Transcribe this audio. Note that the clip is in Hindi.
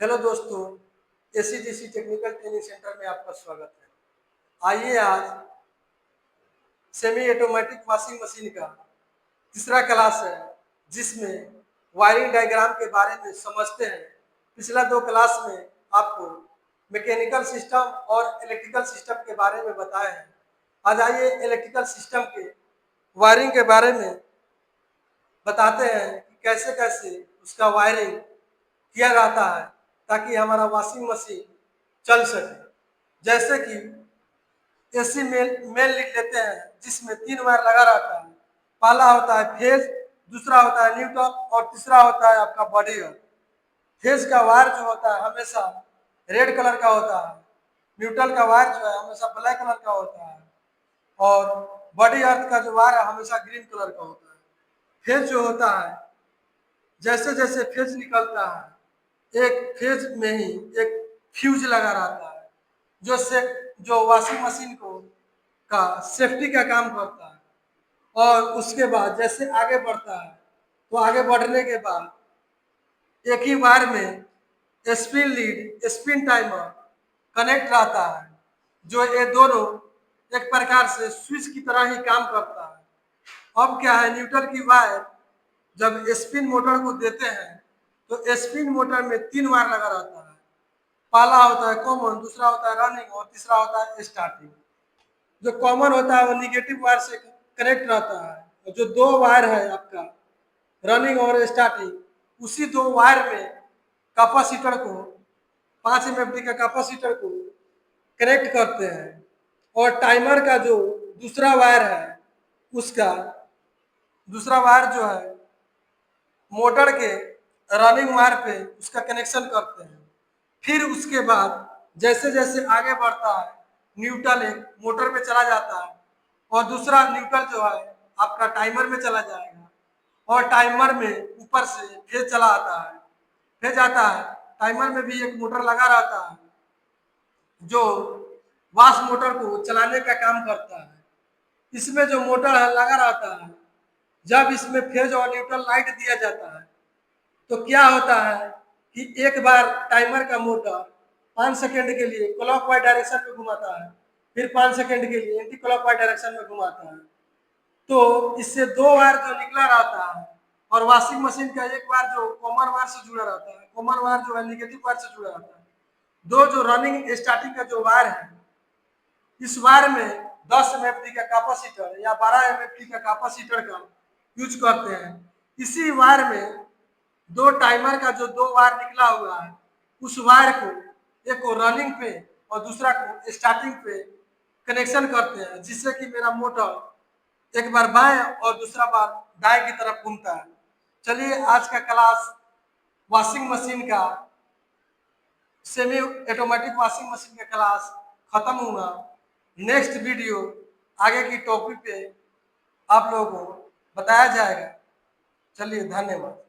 हेलो दोस्तों, एसीडीसी टेक्निकल ट्रेनिंग सेंटर में आपका स्वागत है। आइए आज सेमी ऑटोमेटिक वॉशिंग मशीन का तीसरा क्लास है, जिसमें वायरिंग डायग्राम के बारे में समझते हैं। पिछला 2 क्लास में आपको मैकेनिकल सिस्टम और इलेक्ट्रिकल सिस्टम के बारे में बताए हैं। आज आइए इलेक्ट्रिकल सिस्टम के वायरिंग के बारे में बताते हैं कि कैसे कैसे उसका वायरिंग किया जाता है ताकि हमारा वॉशिंग मशीन चल सके। जैसे कि एसी मेन लिख लेते हैं, जिसमें 3 वायर लगा रहता है। पहला होता है फेज, दूसरा होता है न्यूट्रल और तीसरा होता है आपका बॉडी अर्थ। फेज का वायर जो होता है हमेशा रेड कलर का होता है, न्यूट्रल का वायर जो है हमेशा ब्लैक कलर का होता है और बॉडी अर्थ का जो वायर है हमेशा ग्रीन कलर का होता है। फेज जो होता है, जैसे जैसे फेज निकलता है एक फेज में ही एक फ्यूज लगा रहता है जो वॉशिंग मशीन को का सेफ्टी का काम करता है। और उसके बाद जैसे आगे बढ़ता है तो आगे बढ़ने के बाद एक ही वायर में spin lead spin timer connect रहता है, जो ये दोनों एक प्रकार से स्विच की तरह ही काम करता है। अब क्या है, न्यूट्रल की वायर जब स्पिन मोटर को देते हैं तो स्पिन मोटर में 3 वायर लगा रहता है। पहला होता है कॉमन, दूसरा होता है रनिंग और तीसरा होता है स्टार्टिंग। जो कॉमन होता है वो निगेटिव वायर से कनेक्ट रहता है और जो 2 वायर है आपका रनिंग और स्टार्टिंग, उसी 2 वायर में कैपेसिटर को 5 एमएफडी का कैपेसिटर को कनेक्ट करते हैं। और टाइमर का जो दूसरा वायर है उसका दूसरा वायर जो है मोटर के रनिंग वायर पे उसका कनेक्शन करते हैं। फिर उसके बाद जैसे जैसे आगे बढ़ता है न्यूट्रल एक मोटर में चला जाता है और दूसरा न्यूट्रल जो है आपका टाइमर में चला जाएगा और टाइमर में ऊपर से फेज चला आता है। फेज आता है, टाइमर में भी एक मोटर लगा रहता है जो वाश मोटर को चलाने का काम करता है। इसमें जो मोटर है लगा रहता है, जब इसमें फेज और न्यूट्रल लाइट दिया जाता है तो क्या होता है कि एक बार टाइमर का मोटर 5 सेकंड के लिए क्लॉकवाइज डायरेक्शन में घुमाता है, फिर 5 सेकंड के लिए एंटी क्लॉकवाइज डायरेक्शन में घुमाता है। तो इससे 2 वायर जो निकला रहता है और वॉशिंग मशीन का एक वायर जो कॉमन वायर से जुड़ा रहता है, कॉमन वायर जो है निगेटिव वायर से जुड़ा रहता है। 2 जो रनिंग स्टार्टिंग का जो वायर है, इस वायर में 10 एमएफडी का कैपेसिटर या 12 एमएफडी का कैपेसिटर का यूज करते हैं। इसी वायर में 2 टाइमर का जो 2 वायर निकला हुआ है, उस वायर को एक को रनिंग पे और दूसरा को स्टार्टिंग पे कनेक्शन करते हैं, जिससे कि मेरा मोटर एक बार बाएं और दूसरा बार दाएं की तरफ घूमता है। चलिए आज का क्लास वॉशिंग मशीन का सेमी ऑटोमेटिक वॉशिंग मशीन का क्लास खत्म हुआ। नेक्स्ट वीडियो आगे की टॉपिक पे आप लोगों को बताया जाएगा। चलिए, धन्यवाद।